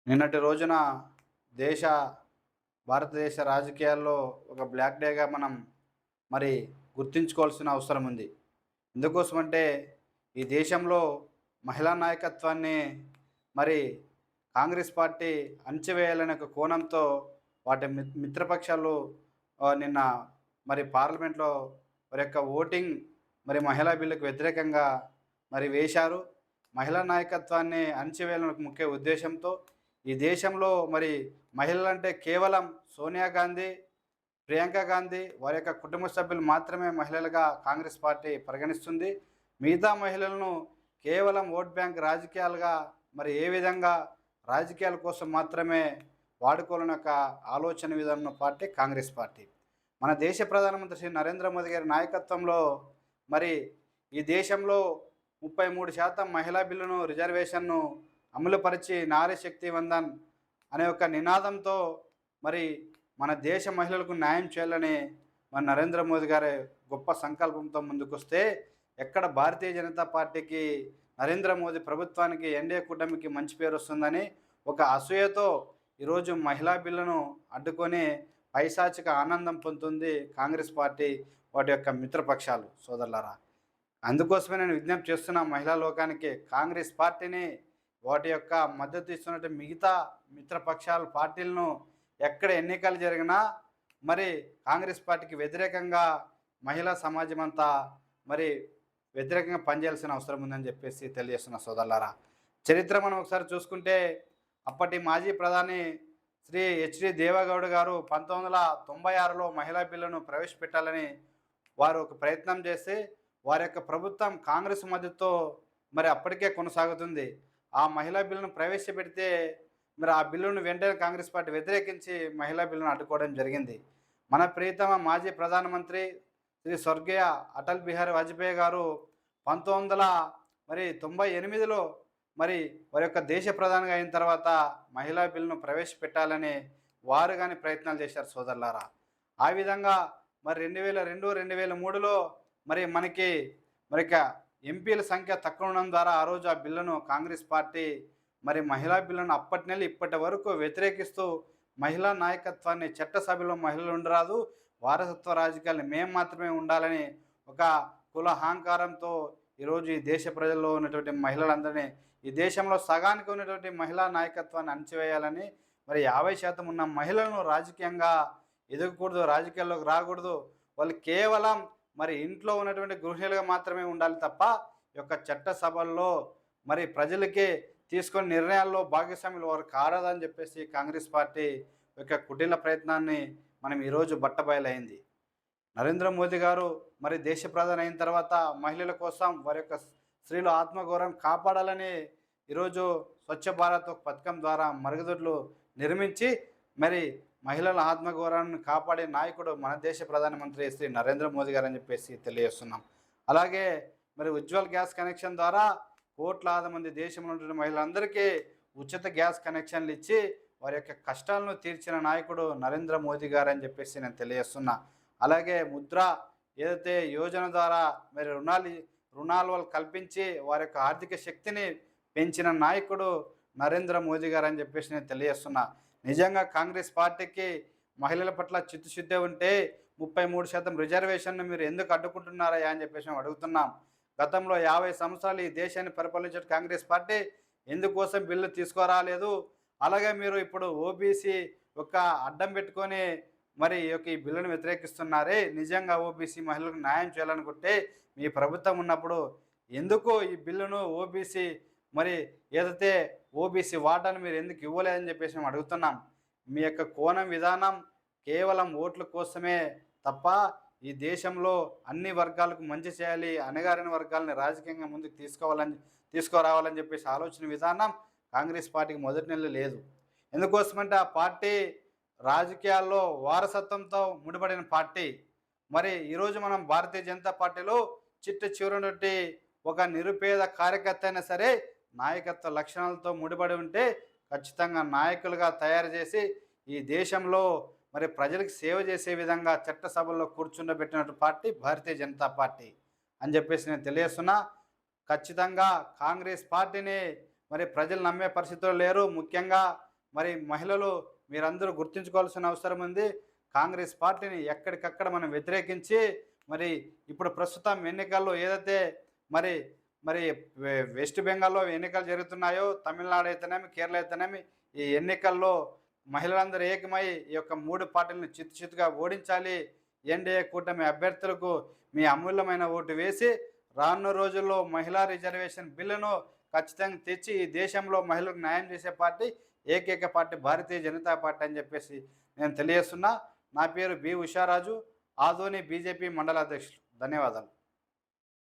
నిన్నటి రోజున దేశ భారతదేశ రాజకీయాల్లో ఒక బ్లాక్ డేగా మనం మరి గుర్తుంచుకోవాల్సిన అవసరం ఉంది. ఎందుకోసమంటే ఈ దేశంలో మహిళా నాయకత్వాన్ని మరి కాంగ్రెస్ పార్టీ అణచివేయాలనే ఒక కోణంతో వాటి మిత్రపక్షాలు నిన్న మరి పార్లమెంట్లో వారి యొక్క ఓటింగ్ మరి మహిళా బిల్లుకు వ్యతిరేకంగా మరి వేశారు. మహిళా నాయకత్వాన్ని అణచివేయాలనే ఒక ముఖ్య ఉద్దేశంతో ఈ దేశంలో మరి మహిళలంటే కేవలం సోనియా గాంధీ, ప్రియాంక గాంధీ వారి యొక్క కుటుంబ సభ్యులు మాత్రమే మహిళలుగా కాంగ్రెస్ పార్టీ పరిగణిస్తుంది. మిగతా మహిళలను కేవలం ఓట్ బ్యాంక్ రాజకీయాలుగా మరి ఏ విధంగా రాజకీయాల కోసం మాత్రమే వాడుకోవాలన్న ఒక ఆలోచన విధానం ఉన్న పార్టీ కాంగ్రెస్ పార్టీ. మన దేశ ప్రధానమంత్రి శ్రీ నరేంద్ర మోదీ గారి నాయకత్వంలో మరి ఈ దేశంలో 33% మహిళా బిల్లును రిజర్వేషన్ను అమలుపరిచి నారీ శక్తి వందన్ అనే ఒక నినాదంతో మరి మన దేశ మహిళలకు న్యాయం చేయాలని మన నరేంద్ర మోదీ గారి గొప్ప సంకల్పంతో ముందుకొస్తే ఎక్కడ భారతీయ జనతా పార్టీకి నరేంద్ర మోదీ ప్రభుత్వానికి ఎన్డీఏ కూటమికి మంచి పేరు వస్తుందని ఒక అసూయతో ఈరోజు మహిళా బిల్లును అడ్డుకొని పైశాచిక ఆనందం పొందుతుంది కాంగ్రెస్ పార్టీ వాటి యొక్క మిత్రపక్షాలు సోదరులారా. అందుకోసమే నేను విజ్ఞప్తి చేస్తున్న మహిళా లోకానికి కాంగ్రెస్ పార్టీని వాటి యొక్క మద్దతు ఇస్తున్నట్టు మిగతా మిత్రపక్షాల పార్టీలను ఎక్కడ ఎన్నికలు జరిగినా మరి కాంగ్రెస్ పార్టీకి వ్యతిరేకంగా మహిళా సమాజం అంతా మరి వ్యతిరేకంగా పనిచేయాల్సిన అవసరం ఉందని చెప్పేసి తెలియజేస్తున్న సోదరులారా. చరిత్ర మనం ఒకసారి చూసుకుంటే అప్పటి మాజీ ప్రధాని శ్రీ హెచ్డి దేవగౌడ గారు 1996లో మహిళా బిల్లును ప్రవేశపెట్టాలని వారు ఒక ప్రయత్నం చేసి వారి యొక్క ప్రభుత్వం కాంగ్రెస్ మద్దతుతో మరి అప్పటికే కొనసాగుతుంది. ఆ మహిళా బిల్లును ప్రవేశపెడితే మరి ఆ బిల్లును వెంటనే కాంగ్రెస్ పార్టీ వ్యతిరేకించి మహిళా బిల్లును అడ్డుకోవడం జరిగింది. మన ప్రియతమ మాజీ ప్రధానమంత్రి శ్రీ స్వర్గీయ అటల్ బిహారీ వాజ్పేయి గారు 1998లో మరి వారి యొక్క దేశ ప్రధానిగా అయిన తర్వాత మహిళా బిల్లును ప్రవేశపెట్టాలని వారు కానీ ప్రయత్నాలు చేశారు సోదరులారా. ఆ విధంగా మరి 2002, 2003లో మరి మనకి ఎంపీల సంఖ్య తక్కువ ఉండడం ద్వారా ఆ రోజు ఆ బిల్లును కాంగ్రెస్ పార్టీ మరి మహిళా బిల్లును అప్పటి నెల ఇప్పటి వరకు వ్యతిరేకిస్తూ మహిళా నాయకత్వాన్ని చట్టసభలో మహిళలు ఉండరాదు, వారసత్వ రాజకీయాలు మేము మాత్రమే ఉండాలని ఒక కులహంకారంతో ఈరోజు ఈ దేశ ప్రజల్లో ఉన్నటువంటి మహిళలందరినీ ఈ దేశంలో సగానికి ఉన్నటువంటి మహిళా నాయకత్వాన్ని అణచివేయాలని మరి 50% ఉన్న మహిళలను రాజకీయంగా ఎదగకూడదు, రాజకీయాల్లోకి రాకూడదు, వాళ్ళు కేవలం మరి ఇంట్లో ఉన్నటువంటి గృహిణులుగా మాత్రమే ఉండాలి తప్ప ఈ యొక్క చట్టసభల్లో మరి ప్రజలకి తీసుకొని నిర్ణయాల్లో భాగస్వాములు వారు కారదని చెప్పేసి కాంగ్రెస్ పార్టీ యొక్క కుటిల ప్రయత్నాన్ని మనం ఈరోజు బట్టబయలైంది. నరేంద్ర మోదీ గారు మరి దేశ ప్రధాని అయిన తర్వాత మహిళల కోసం వారి యొక్క స్త్రీల ఆత్మగౌరవం కాపాడాలని ఈరోజు స్వచ్ఛ భారత్ పథకం ద్వారా మరుగుదొడ్లు నిర్మించి మరి మహిళల ఆత్మగౌరవాన్ని కాపాడే నాయకుడు మన దేశ ప్రధానమంత్రి శ్రీ నరేంద్ర మోదీ గారు అని చెప్పేసి తెలియజేస్తున్నాం. అలాగే మరి ఉజ్వల్ గ్యాస్ కనెక్షన్ ద్వారా కోట్లాది మంది దేశంలో ఉన్న మహిళలందరికీ ఉచిత గ్యాస్ కనెక్షన్లు ఇచ్చి వారి యొక్క కష్టాలను తీర్చిన నాయకుడు నరేంద్ర మోదీ గారు అని చెప్పేసి నేను తెలియజేస్తున్నా. అలాగే ముద్ర ఏదైతే యోజన ద్వారా మరి రుణాలు వాళ్ళు కల్పించి వారి యొక్క ఆర్థిక శక్తిని పెంచిన నాయకుడు నరేంద్ర మోదీ గారు అని చెప్పేసి నేను తెలియజేస్తున్నా. నిజంగా కాంగ్రెస్ పార్టీకి మహిళల పట్ల చిత్తశుద్ధి ఉంటే 33% రిజర్వేషన్ను మీరు ఎందుకు అడ్డుకుంటున్నారా అని చెప్పేసి మేము అడుగుతున్నాం. గతంలో 50 సంవత్సరాలు ఈ దేశాన్ని పరిపాలించిన కాంగ్రెస్ పార్టీ ఎందుకోసం బిల్లు తీసుకురాలేదు? అలాగే మీరు ఇప్పుడు ఓబీసీ ఒక అడ్డం పెట్టుకొని మరి ఈ బిల్లును వ్యతిరేకిస్తున్నారే. నిజంగా ఓబీసీ మహిళలకు న్యాయం చేయాలనుకుంటే మీ ప్రభుత్వం ఉన్నప్పుడు ఎందుకు ఈ బిల్లును ఓబీసీ మరి ఏదైతే ఓబీసీ వాటాను మీరు ఎందుకు ఇవ్వలేదని చెప్పేసి మేము అడుగుతున్నాం. మీ యొక్క కోణం విధానం కేవలం ఓట్ల కోసమే తప్ప ఈ దేశంలో అన్ని వర్గాలకు మంచి చేయాలి, అణగారిన వర్గాలని రాజకీయంగా ముందుకు తీసుకురావాలని చెప్పేసి ఆలోచన విధానం కాంగ్రెస్ పార్టీకి మొదటి నెల లేదు. ఎందుకోసమంటే ఆ పార్టీ రాజకీయాల్లో వారసత్వంతో ముడిపడిన పార్టీ. మరి ఈరోజు మనం భారతీయ జనతా పార్టీలో చిట్ట చివరి ఒక నిరుపేద కార్యకర్త అయినా సరే నాయకత్వ లక్షణాలతో ముడిపడి ఉంటే ఖచ్చితంగా నాయకులుగా తయారు చేసి ఈ దేశంలో మరి ప్రజలకు సేవ చేసే విధంగా చట్టసభల్లో కూర్చుండబెట్టినట్టు పార్టీ భారతీయ జనతా పార్టీ అని చెప్పేసి నేను తెలియజేస్తున్నా. ఖచ్చితంగా కాంగ్రెస్ పార్టీని మరి ప్రజలు నమ్మే పరిస్థితుల్లో లేరు. ముఖ్యంగా మరి మహిళలు మీరందరూ గుర్తుంచుకోవాల్సిన అవసరం ఉంది. కాంగ్రెస్ పార్టీని ఎక్కడికక్కడ మనం వ్యతిరేకించి మరి ఇప్పుడు ప్రస్తుతం ఎన్నికల్లో ఏదైతే మరి మరి వెస్ట్ బెంగాల్‌లో ఎన్నికలు జరుగుతున్నాయో, తమిళనాడు అయితేనేమి, కేరళ అయితేనేమి ఈ ఎన్నికల్లో మహిళలందరూ ఏకమై ఈ యొక్క 3 పార్టీలను చిత్తు చిత్తుగా ఓడించాలి. ఎన్‌డీఏ కూటమి అభ్యర్థులకు మీ అమూల్యమైన ఓటు వేసి రానున్న రోజుల్లో మహిళా రిజర్వేషన్ బిల్లును ఖచ్చితంగా తెచ్చి ఈ దేశంలో మహిళలకు న్యాయం చేసే పార్టీ ఏకైక పార్టీ భారతీయ జనతా పార్టీ అని చెప్పేసి నేను తెలియజేస్తున్నా. నా పేరు బి. ఉషారాజు, ఆదోని బీజేపీ మండల అధ్యక్షులు. ధన్యవాదాలు.